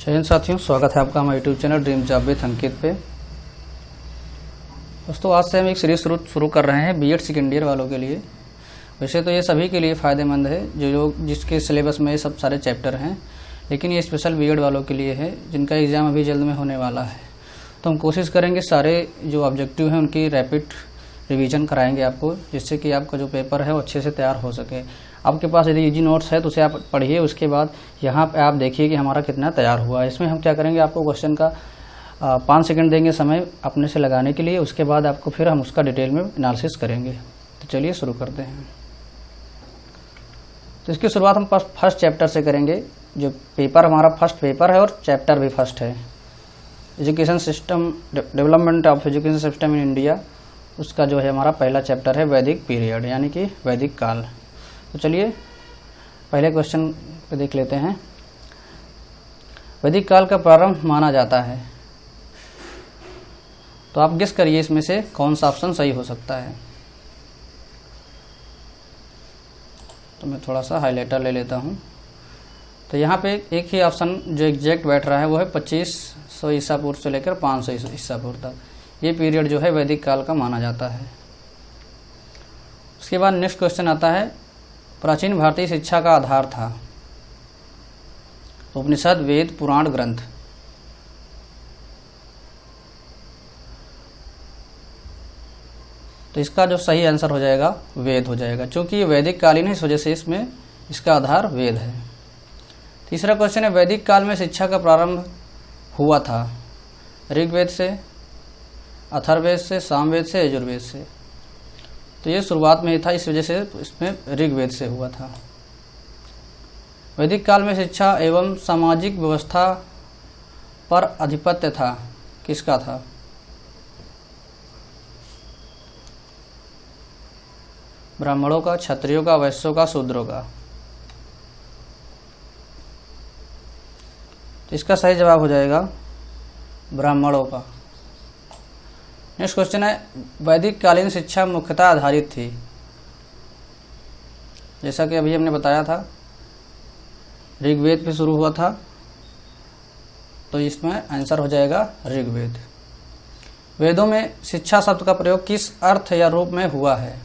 जय हिंद साथियों, स्वागत है आपका हमारे YouTube channel dream job with Ankit पे। दोस्तों, आज से हम एक सीरीज शुरू कर रहे हैं बीएड सेकेंड ईयर वालों के लिए। वैसे तो ये सभी के लिए फ़ायदेमंद है जो लोग जिसके सिलेबस में ये सब सारे चैप्टर हैं, लेकिन ये स्पेशल बीएड वालों के लिए है जिनका एग्ज़ाम अभी जल्द में होने वाला है। तो हम कोशिश करेंगे सारे जो ऑब्जेक्टिव हैं उनकी रैपिड रिवीजन कराएंगे आपको, जिससे कि आपका जो पेपर है वो अच्छे से तैयार हो सके। आपके पास यदि ईजी नोट्स है तो उसे आप पढ़िए, उसके बाद यहाँ पे आप देखिए कि हमारा कितना तैयार हुआ है। इसमें हम क्या करेंगे, आपको क्वेश्चन का 5 सेकंड देंगे समय अपने से लगाने के लिए, उसके बाद आपको फिर हम उसका डिटेल में एनालिसिस करेंगे। तो चलिए शुरू करते हैं। तो इसकी शुरुआत हम फर्स्ट चैप्टर से करेंगे। जो पेपर हमारा फर्स्ट पेपर है और चैप्टर भी फर्स्ट है, education system, development of education system in India. उसका जो है हमारा पहला चैप्टर है वैदिक पीरियड, यानी कि वैदिक काल। तो चलिए पहले क्वेश्चन पे देख लेते हैं। वैदिक काल का प्रारंभ माना जाता है, तो आप गेस करिए इसमें से कौन सा ऑप्शन सही हो सकता है। तो मैं थोड़ा सा हाइलाइटर ले लेता हूं। तो यहाँ पे एक ही ऑप्शन जो एग्जैक्ट बैठ रहा है वो है 2500 ईसा पूर्व से लेकर 500 ईसा पूर्व तक। ये पीरियड जो है वैदिक काल का माना जाता है। उसके बाद नेक्स्ट क्वेश्चन आता है, प्राचीन भारतीय शिक्षा का आधार था उपनिषद, वेद, पुराण, ग्रंथ। तो इसका जो सही आंसर हो जाएगा वेद हो जाएगा, क्योंकि ये वैदिक कालीन है, इस वजह से इसमें इसका आधार वेद है। तीसरा क्वेश्चन है, वैदिक काल में शिक्षा का प्रारंभ हुआ था ऋग्वेद से, अथर्ववेद से, सामवेद से, यजुर्वेद से। तो ये शुरुआत में ही था, इस वजह से इसमें ऋग्वेद से हुआ था। वैदिक काल में शिक्षा एवं सामाजिक व्यवस्था पर आधिपत्य था किसका था? ब्राह्मणों का, क्षत्रियों का, वैश्यों का, शूद्रों का। तो इसका सही जवाब हो जाएगा ब्राह्मणों का। नेक्स्ट क्वेश्चन है, वैदिक कालीन शिक्षा मुख्यतः आधारित थी, जैसा कि अभी हमने बताया था ऋग्वेद पे शुरू हुआ था, तो इसमें आंसर हो जाएगा ऋग्वेद। वेदों में शिक्षा शब्द का प्रयोग किस अर्थ या रूप में हुआ है?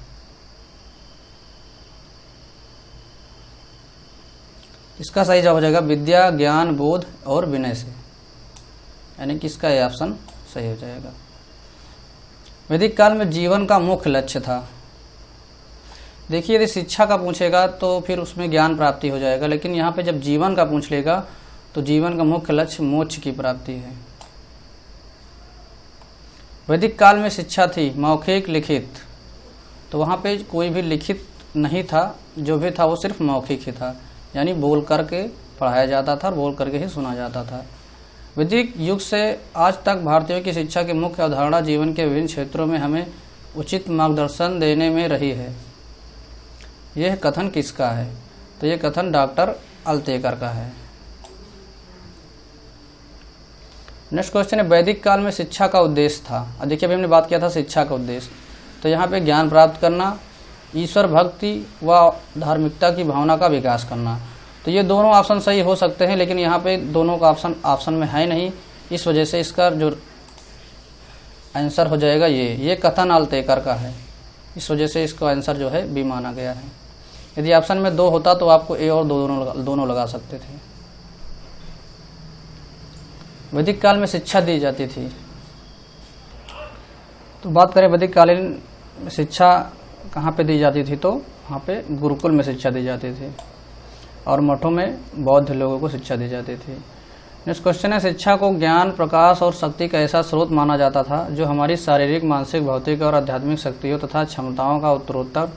इसका सही जवाब हो जाएगा विद्या, ज्ञान, बोध और विनय से, यानी कि इसका यह ऑप्शन सही हो जाएगा। वैदिक काल में जीवन का मुख्य लक्ष्य था। देखिए, यदि शिक्षा का पूछेगा तो फिर उसमें ज्ञान प्राप्ति हो जाएगा, लेकिन यहाँ पे जब जीवन का पूछ लेगा तो जीवन का मुख्य लक्ष्य मोक्ष की प्राप्ति है। वैदिक काल में शिक्षा थी मौखिक, लिखित। तो वहाँ पे कोई भी लिखित नहीं था, जो भी था वो सिर्फ मौखिक ही था, यानी बोल करके पढ़ाया जाता था और बोल करके ही सुना जाता था। वैदिक युग से आज तक भारतीयों की शिक्षा की मुख्य अवधारणा जीवन के विभिन्न क्षेत्रों में हमें उचित मार्गदर्शन देने में रही है। यह कथन किसका है? तो यह कथन डॉक्टर अल्तेकर का है। नेक्स्ट क्वेश्चन है, वैदिक काल में शिक्षा का उद्देश्य था। अब देखिए, अभी हमने बात किया था शिक्षा का उद्देश्य, तो यहाँ पे ज्ञान प्राप्त करना, ईश्वर भक्ति व धार्मिकता की भावना का विकास करना। तो ये दोनों ऑप्शन सही हो सकते हैं, लेकिन यहाँ पे दोनों का ऑप्शन में है नहीं, इस वजह से इसका जो आंसर हो जाएगा ये कथन अल्तेकर का है, इस वजह से इसका आंसर जो है बी माना गया है। यदि ऑप्शन में 2 होता तो आपको ए और दोनों लगा सकते थे। वैदिक काल में शिक्षा दी जाती थी, तो बात करें वैदिक कालीन शिक्षा कहाँ पे दी जाती थी, तो वहाँ पे गुरुकुल में शिक्षा दी जाती थी और मठों में बौद्ध लोगों को शिक्षा दी जाती थी। नेक्स्ट क्वेश्चन है, शिक्षा को ज्ञान, प्रकाश और शक्ति का ऐसा स्रोत माना जाता था जो हमारी शारीरिक, मानसिक, भौतिक और आध्यात्मिक शक्तियों तथा क्षमताओं का उत्तरोत्तर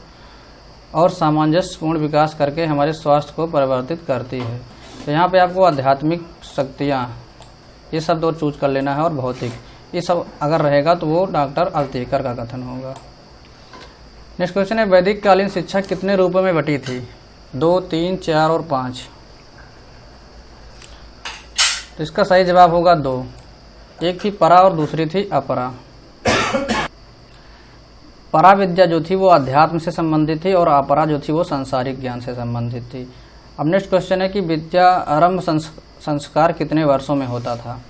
और सामंजस्यपूर्ण विकास करके हमारे स्वास्थ्य को परिवर्तित करती है। तो यहाँ पे आपको आध्यात्मिक शक्तियाँ ये शब्द और चूज कर लेना है, और भौतिक ये सब अगर रहेगा तो वो डॉक्टर अल्तेकर का कथन होगा। नेक्स्ट क्वेश्चन है, वैदिक कालीन शिक्षा कितने रूपों में बटी थी? 2, 3, 4 और 5। तो इसका सही जवाब होगा 2। एक थी परा और दूसरी थी अपरा। परा विद्या जो थी वो अध्यात्म से संबंधित थी और अपरा जो थी वो सांसारिक ज्ञान से संबंधित थी। अब नेक्स्ट क्वेश्चन है कि विद्या आरंभ संस्कार कितने वर्षों में होता था।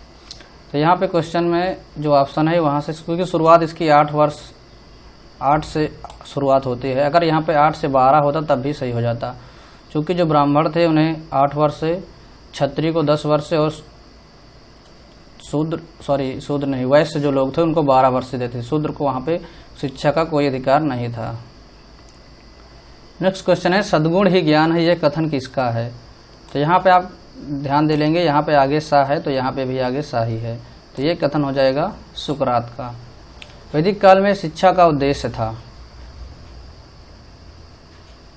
तो यहाँ पे क्वेश्चन में जो ऑप्शन है वहाँ से, क्योंकि शुरुआत इसकी 8 से शुरुआत होती है। अगर यहाँ पे 8 से 12 होता तब भी सही हो जाता, क्योंकि जो ब्राह्मण थे उन्हें 8 वर्ष से, क्षत्रिय को 10 वर्ष से और शूद्र नहीं, वैश्य जो लोग थे उनको 12 वर्ष से देते। शूद्र को वहाँ पे शिक्षा का कोई अधिकार नहीं था। नेक्स्ट क्वेश्चन है सद्गुण ही ज्ञान है, यह कथन किसका है। तो यहाँ पे आप ध्यान दे लेंगे, यहाँ पे आगे सा है तो यहाँ पे भी आगे सा ही है, तो ये कथन हो जाएगा सुकरात का। वैदिक काल में शिक्षा का उद्देश्य था,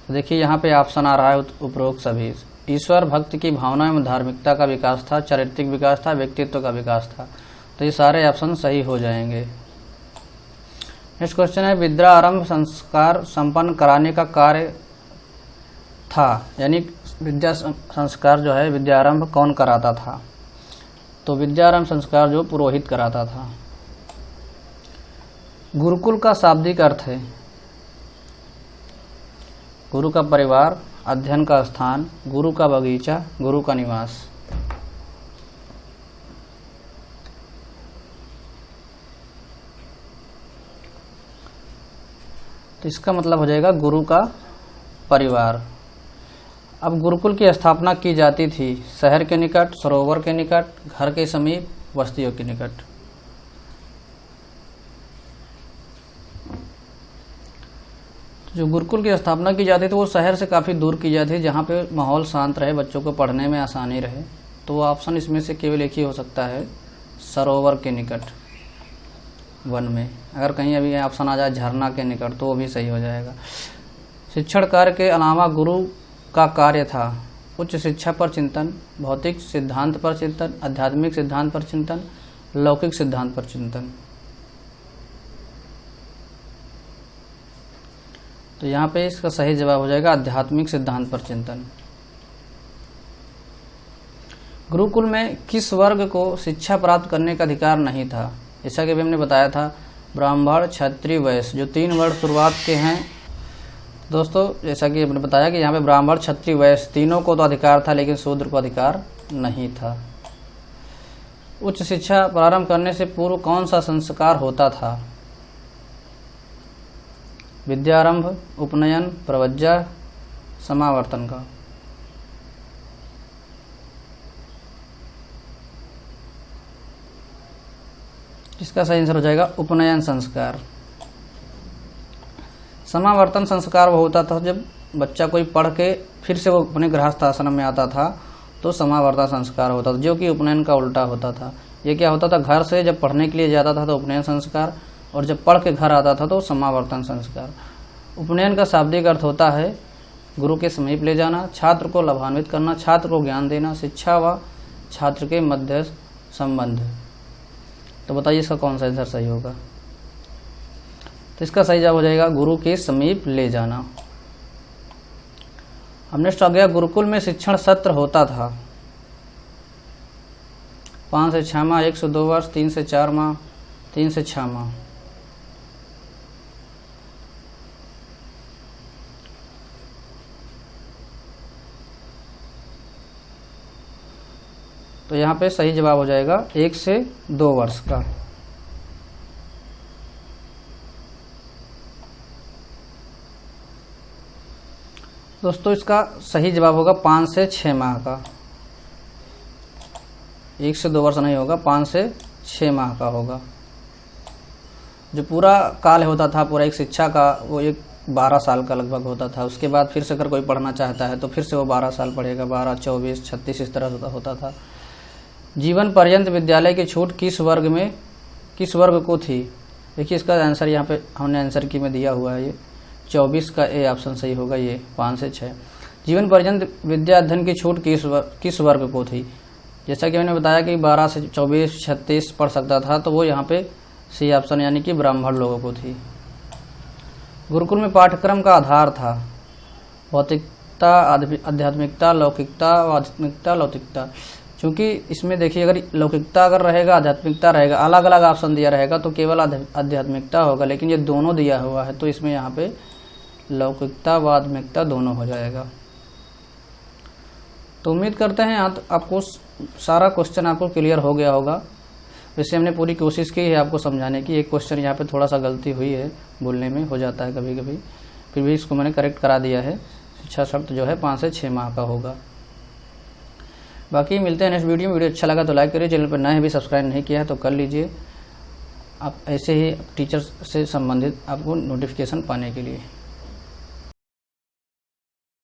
तो देखिए यहाँ पे ऑप्शन आ रहा है उपरोक्त सभी। ईश्वर भक्ति की भावना एवं धार्मिकता का विकास था, चारित्रिक विकास था, व्यक्तित्व का विकास था। तो ये सारे ऑप्शन सही हो जाएंगे। नेक्स्ट क्वेश्चन है विद्या आरंभ संस्कार संपन्न कराने का कार्य था, यानी विद्या संस्कार जो है विद्या आरंभ कौन कराता था। तो विद्या आरंभ संस्कार जो पुरोहित कराता था। गुरुकुल का शाब्दिक अर्थ है गुरु का परिवार, अध्ययन का स्थान, गुरु का बगीचा, गुरु का निवास। तो इसका मतलब हो जाएगा गुरु का परिवार। अब गुरुकुल की स्थापना की जाती थी शहर के निकट, सरोवर के निकट, घर के समीप, बस्तियों के निकट। जो गुरुकुल की स्थापना की जाती थी वो शहर से काफ़ी दूर की जाती थी, जहाँ पे माहौल शांत रहे, बच्चों को पढ़ने में आसानी रहे। तो वो ऑप्शन इसमें से केवल एक ही हो सकता है, सरोवर के निकट, वन में। अगर कहीं अभी ऑप्शन आ जाए झरना के निकट तो वो भी सही हो जाएगा। शिक्षण कार्य के अलावा गुरु का कार्य था उच्च शिक्षा पर चिंतन, भौतिक सिद्धांत पर चिंतन, आध्यात्मिक सिद्धांत पर चिंतन, लौकिक सिद्धांत पर चिंतन। तो यहाँ पे इसका सही जवाब हो जाएगा आध्यात्मिक सिद्धांत पर चिंतन। गुरुकुल में किस वर्ग को शिक्षा प्राप्त करने का अधिकार नहीं था। जैसा कि अभी हमने बताया था ब्राह्मण, क्षत्रिय, वैश्य, जो 3 वर्ग शुरुआत के हैं दोस्तों। जैसा कि हमने बताया कि यहाँ पे ब्राह्मण, क्षत्रिय, वैश्य तीनों को तो अधिकार था, लेकिन शूद्र को अधिकार नहीं था। उच्च शिक्षा प्रारंभ करने से पूर्व कौन सा संस्कार होता था। विद्यारंभ, उपनयन, प्रवज्जा, समावर्तन का। इसका सही आंसर हो जाएगा उपनयन संस्कार। समावर्तन संस्कार वो होता था जब बच्चा कोई पढ़ के फिर से वो अपने गृहस्थ आश्रम में आता था, तो समावर्तन संस्कार होता था, जो कि उपनयन का उल्टा होता था। ये क्या होता था, घर से जब पढ़ने के लिए जाता था तो उपनयन संस्कार, और जब पढ़ के घर आता था तो समावर्तन संस्कार। उपनयन का शाब्दिक अर्थ होता है गुरु के समीप ले जाना, छात्र को लाभान्वित करना, छात्र को ज्ञान देना, शिक्षा व छात्र के मध्य संबंध। तो बताइए इसका कौन सा आंसर सही होगा। तो इसका सही जवाब हो जाएगा गुरु के समीप ले जाना। अब नेक्स्ट आ गया गुरुकुल में शिक्षण सत्र होता था 5 से 6 माह, 1 से 2 वर्ष, 3 से 4 माह, 3 से 6 माह। तो यहाँ पे सही जवाब हो जाएगा 1 से 2 वर्ष का। दोस्तों इसका सही जवाब होगा 5 से 6 माह का। 1 से 2 वर्ष नहीं होगा, 5 से 6 माह का होगा। जो पूरा काल होता था पूरा एक शिक्षा का, वो एक 12 साल का लगभग होता था। उसके बाद फिर से अगर कोई पढ़ना चाहता है तो फिर से वो 12 साल पढ़ेगा, 12, 24, 36 इस तरह होता था। जीवन पर्यंत विद्यालय की छूट किस वर्ग को थी। देखिए इसका आंसर यहाँ पे हमने आंसर की में दिया हुआ है, ये 24 का ए ऑप्शन सही होगा, ये 5 से 6। जीवन पर्यंत विद्या अध्ययन की छूट किस वर्ग को थी। जैसा कि मैंने बताया कि 12 से 24, 36 पढ़ सकता था, तो वो यहाँ पे सी ऑप्शन यानी कि ब्राह्मण लोगों को थी। गुरुकुल में पाठ्यक्रम का आधार था भौतिकता, आध्यात्मिकता, लौकिकता, आध्यात्मिकता, लौकिकता। क्योंकि इसमें देखिए अगर लौकिकता अगर रहेगा, आध्यात्मिकता रहेगा, अलग अलग ऑप्शन दिया रहेगा तो केवल आध्यात्मिकता होगा, लेकिन ये दोनों दिया हुआ है तो इसमें यहाँ पे लौकिकता व आध्यात्मिकता दोनों हो जाएगा। तो उम्मीद करते हैं आपको सारा क्वेश्चन आपको क्लियर हो गया होगा। वैसे हमने पूरी कोशिश की है आपको समझाने की। एक क्वेश्चन यहाँ पे थोड़ा सा गलती हुई है, बोलने में हो जाता है कभी कभी, फिर भी इसको मैंने करेक्ट करा दिया है। शिक्षा शर्त जो है 5 से 6 माह का होगा। बाकी मिलते हैं नेक्स्ट वीडियो में। वीडियो अच्छा लगा तो लाइक करिए, चैनल पर नए हैं भी सब्सक्राइब नहीं किया है तो कर लीजिए, आप ऐसे ही टीचर से संबंधित आपको नोटिफिकेशन पाने के लिए।